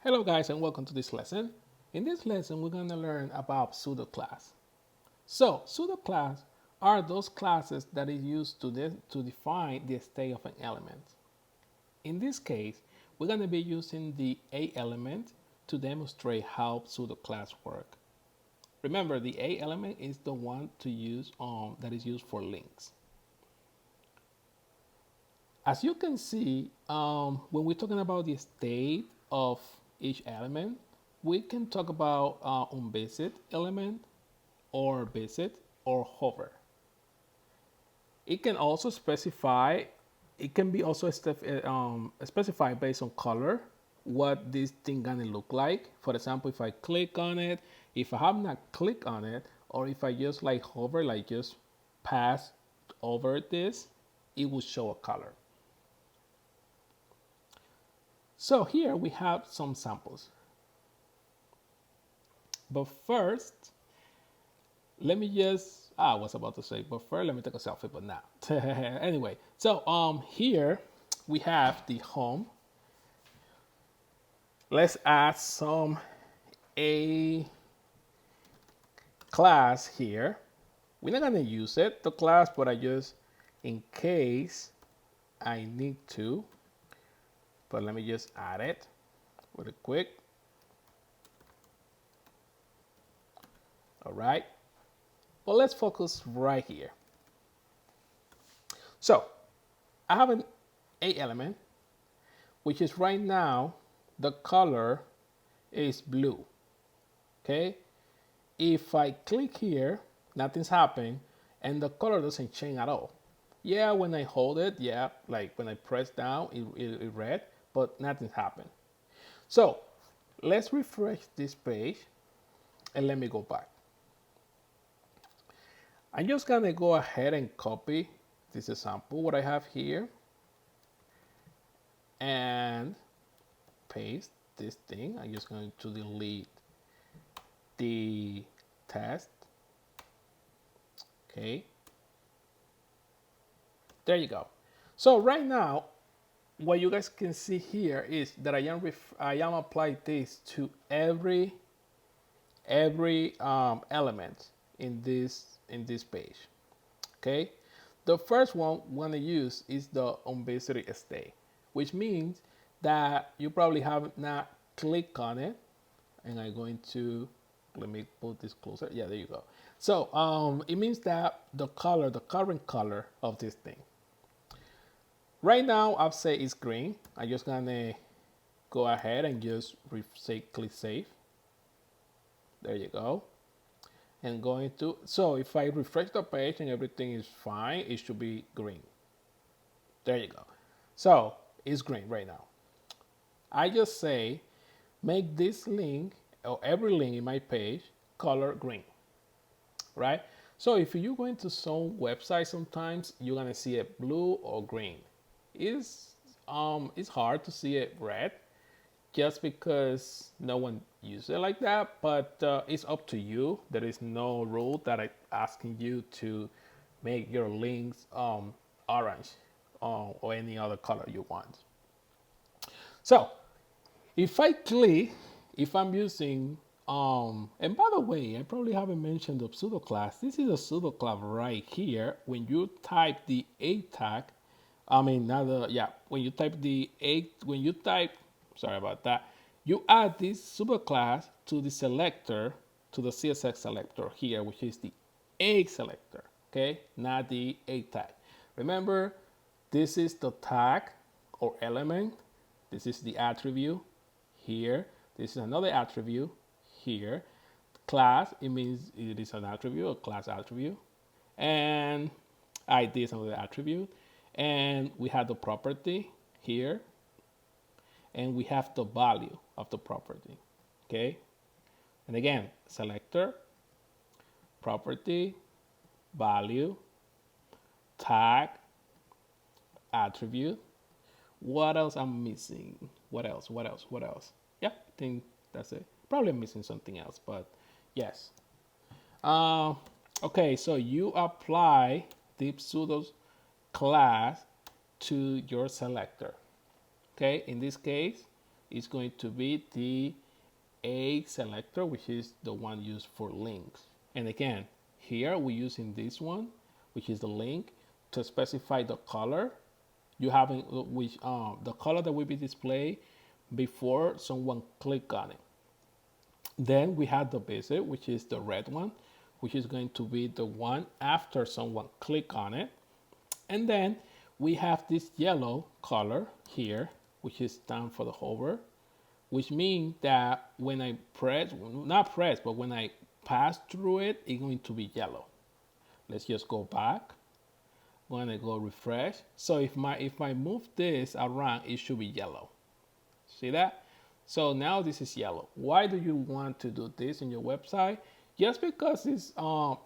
Hello guys and welcome to this lesson. In this lesson we're going to learn about pseudo class. So pseudo class are those classes that is used to define the state of an element. In this case we're going to be using the A element to demonstrate how pseudo class work. Remember the A element is the one to use that is used for links. As you can see, when we're talking about the state of each element, we can talk about unvisit element or visit or hover. It can also specify, it can be also specified based on color, what this thing gonna look like. For example, if I click on it, if I have not clicked on it, or if I just like hover, like just pass over this, it will show a color. So here we have some samples. But first, let me just, I was about to say, but first let me take a selfie, but not. Anyway, so here we have the home. Let's add some A class here. We're not gonna use it, the class, but I just, in case I need to, but let me just add it really quick. All right, but let's focus right here. So I have an A element, which is right now, the color is blue, okay? If I click here, nothing's happened, and the color doesn't change at all. Yeah, when I hold it, yeah, like when I press down, it red, but nothing's happened. So let's refresh this page and let me go back. I'm just gonna go ahead and copy this example, what I have here, and paste this thing. I'm just going to delete the test. Okay. There you go. So right now, what you guys can see here is that I am applying this to every element in this page. Okay. The first one we're gonna use is the unvisited state, which means that you probably have not clicked on it. And I'm going to, let me put this closer. Yeah, there you go. So it means that the color, the current color of this thing. Right now, I'll say it's green. I'm just gonna go ahead and just say click save. There you go. And going to, so if I refresh the page and everything is fine, it should be green. There you go. So it's green right now. I just say, make this link or every link in my page color green, right? So if you go into some website, sometimes you're gonna see it blue or green. It's hard to see it red just because no one uses it like that, but it's up to you. There is no rule that I'm asking you to make your links orange or any other color you want. So if I click, if I'm using, and by the way, I probably haven't mentioned the pseudo class. This is a pseudo class right here. When you type the A tag, I mean, not the, yeah, when you type the A, when you type, sorry about that, you add this pseudo class to the selector, to the CSS selector here, which is the A selector, okay, not the A tag. Remember, this is the tag or element. This is the attribute here. This is another attribute here. Class, it means it is an attribute, a class attribute. And ID is another attribute. And we have the property here. And we have the value of the property, okay? And again, selector, property, value, tag, attribute. What else I'm missing? What else? Yeah, I think that's it. Probably missing something else, but yes. Okay, so you apply the pseudo class to your selector. Okay, in this case, is going to be the A selector, which is the one used for links. And again, here we're using this one, which is the link, to specify the color you having, which the color that will be displayed before someone click on it. Then we have the visit, which is the red one, which is going to be the one after someone click on it. And then we have this yellow color here, which is down for the hover, which means that when I press, not press, but when I pass through it, it's going to be yellow. Let's just go back. I'm gonna go refresh. So if I move this around, it should be yellow. See that? So now this is yellow. Why do you want to do this in your website? Just because first of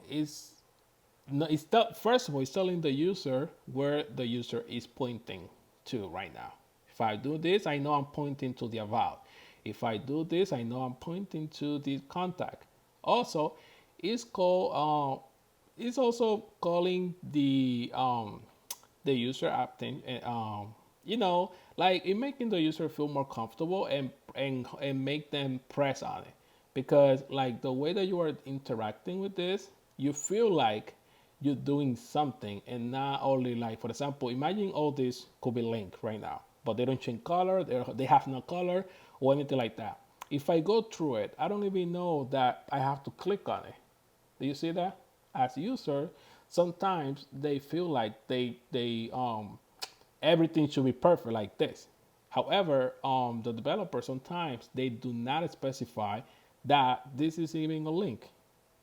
all, it's telling the user where the user is pointing to right now. If I do this, I know I'm pointing to the about. If I do this, I know I'm pointing to the contact. Also, it's also calling the user like it making the user feel more comfortable and make them press on it, because like the way that you are interacting with this, you feel like you're doing something and not only like, for example, imagine all this could be linked right now, but they don't change color, they have no color or anything like that. If I go through it, I don't even know that I have to click on it. Do you see that? As user, sometimes they feel like everything should be perfect like this. However, the developer sometimes they do not specify that this is even a link.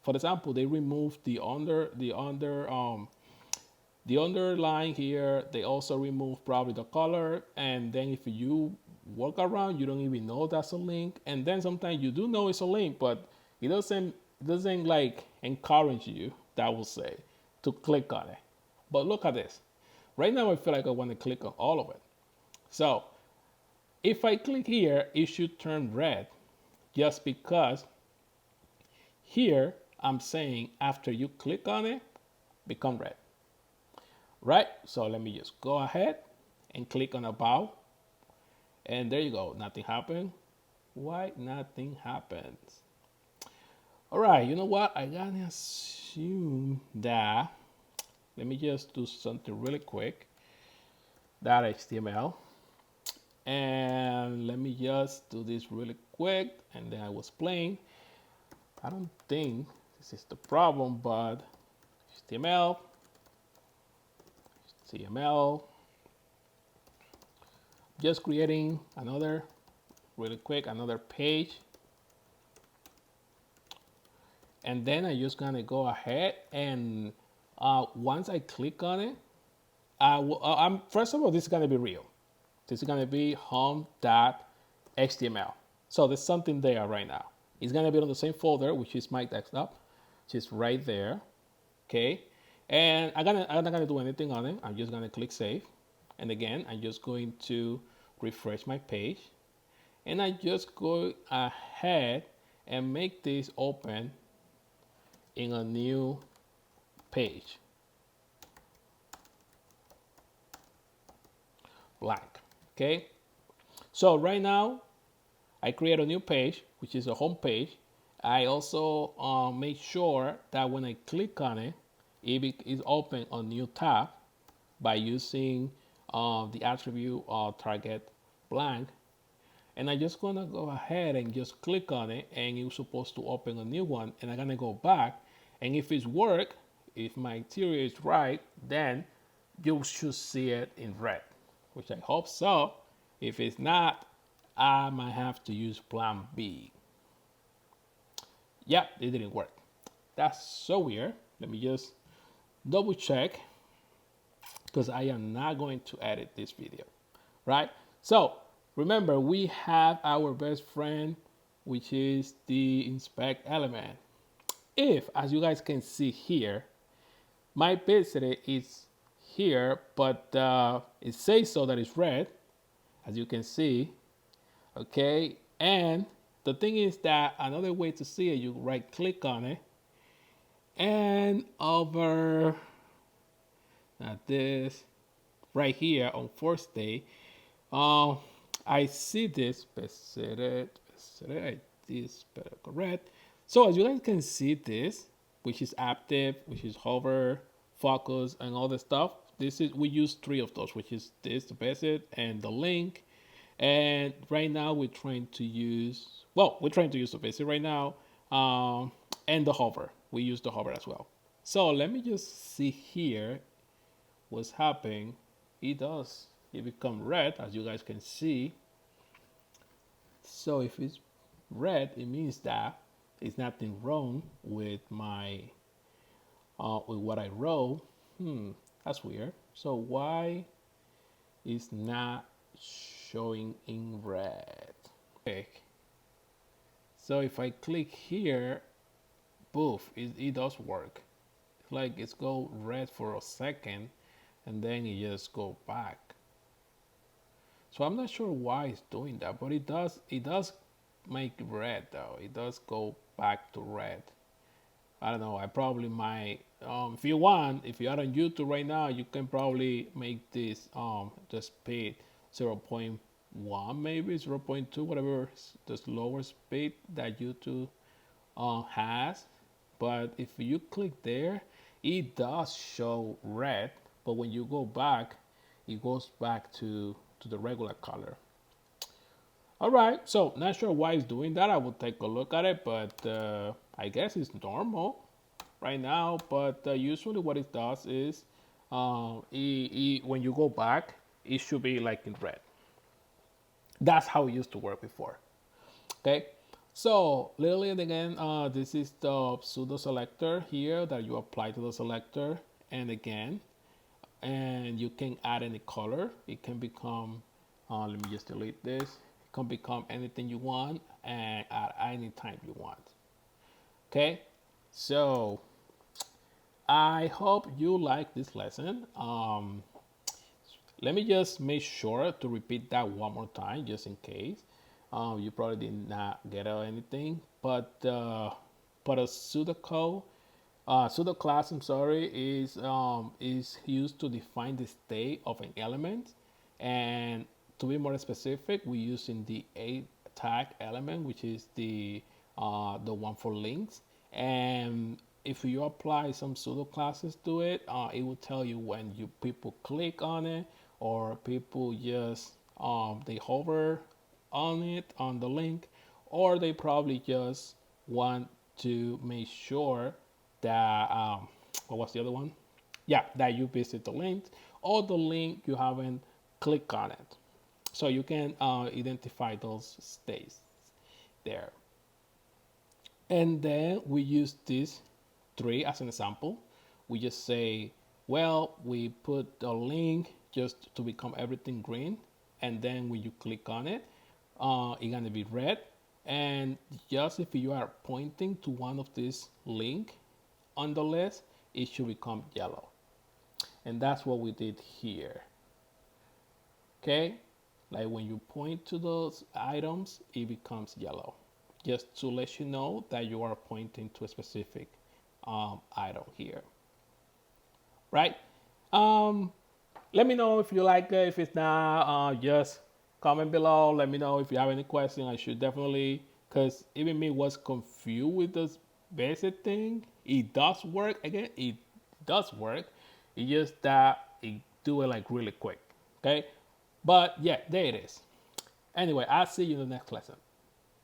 For example, they remove the underline here. They also remove probably the color, and then if you work around, you don't even know that's a link. And then sometimes you do know it's a link, but it doesn't like encourage you, that will say, to click on it. But look at this. Right now I feel like I want to click on all of it. So if I click here, it should turn red, just because here I'm saying after you click on it, become red. Right? So let me just go ahead and click on about. And there you go. Nothing happened. Why nothing happens? All right, you know what? I gotta assume that, let me just do something really quick. That HTML. And let me just do this really quick. And then I was playing. I don't think this is the problem, but HTML, CML, just creating another page. And then I'm just gonna go ahead and once I click on it, first of all, this is gonna be real. This is gonna be home.html. So there's something there right now. It's gonna be on the same folder, which is my desktop, which is right there. Okay, and I'm not gonna do anything on it. I'm just gonna click save, and again, I'm just going to refresh my page, and I just go ahead and make this open in a new page, blank. Okay, so right now I create a new page, which is a home page. I also make sure that when I click on it, it is open a new tab by using the attribute target blank. And I'm just gonna go ahead and just click on it, and it's supposed to open a new one. And I'm gonna go back, and if it's work, if my theory is right, then you should see it in red, which I hope so. If it's not, I might have to use plan B. Yep, it didn't work. That's so weird. Let me just double check, because I am not going to edit this video, right? So remember, we have our best friend, which is the inspect element. If, as you guys can see here, my visitor is here, but it says so that it's red, as you can see, okay? And the thing is that another way to see it, you right click on it, and over at this right here on force day, I see this, this correct. So as you guys can see this, which is active, which is hover, focus, and all the stuff. This is we use three of those, which is this, the visit, and the link. And right now we're trying to use the visit right now, and the hover. We use the hover as well. So let me just see here what's happening. It become red, as you guys can see. So if it's red, it means that it's nothing wrong with my with what I wrote. That's weird. So why is not showing in red? Okay. So if I click here, poof, it does work. It's like it's go red for a second, and then it just go back. So I'm not sure why it's doing that, but it does. It does make red though. It does go back to red. I don't know. I probably might. If you want, if you are on YouTube right now, you can probably make this the speed 0.1, maybe 0.2, whatever the slower speed that YouTube has. But if you click there, it does show red. But when you go back, it goes back to the regular color. All right, so not sure why it's doing that. I will take a look at it, but I guess it's normal right now. But usually what it does is when you go back, it should be like in red. That's how it used to work before. Okay, so literally again, this is the pseudo selector here that you apply to the selector, and again, and you can add any color. It can become, let me just delete this. It can become anything you want and at any time you want. Okay, so I hope you like this lesson. Let me just make sure to repeat that one more time, just in case. You probably did not get anything, but a pseudo class, I'm sorry, is used to define the state of an element, and to be more specific, we use in the a tag element, which is the one for links. And if you apply some pseudo classes to it, it will tell you when people click on it, or people just they hover on it, on the link, or they probably just want to make sure that what was the other one? Yeah, that you visit the link, or the link you haven't clicked on it. So you can identify those states there. And then we use this three as an example. We just say, well, we put a link just to become everything green, and then when you click on it, it's gonna be red. And just if you are pointing to one of these link on the list, it should become yellow. And that's what we did here. Okay, like when you point to those items, it becomes yellow, just to let you know that you are pointing to a specific item here, right? Let me know if you like it. If it's not, just comment below. Let me know if you have any question. I should definitely, because even me was confused with this basic thing. It does work. Again, it does work. It's just that it do it like really quick. Okay, but yeah, there it is. Anyway, I'll see you in the next lesson.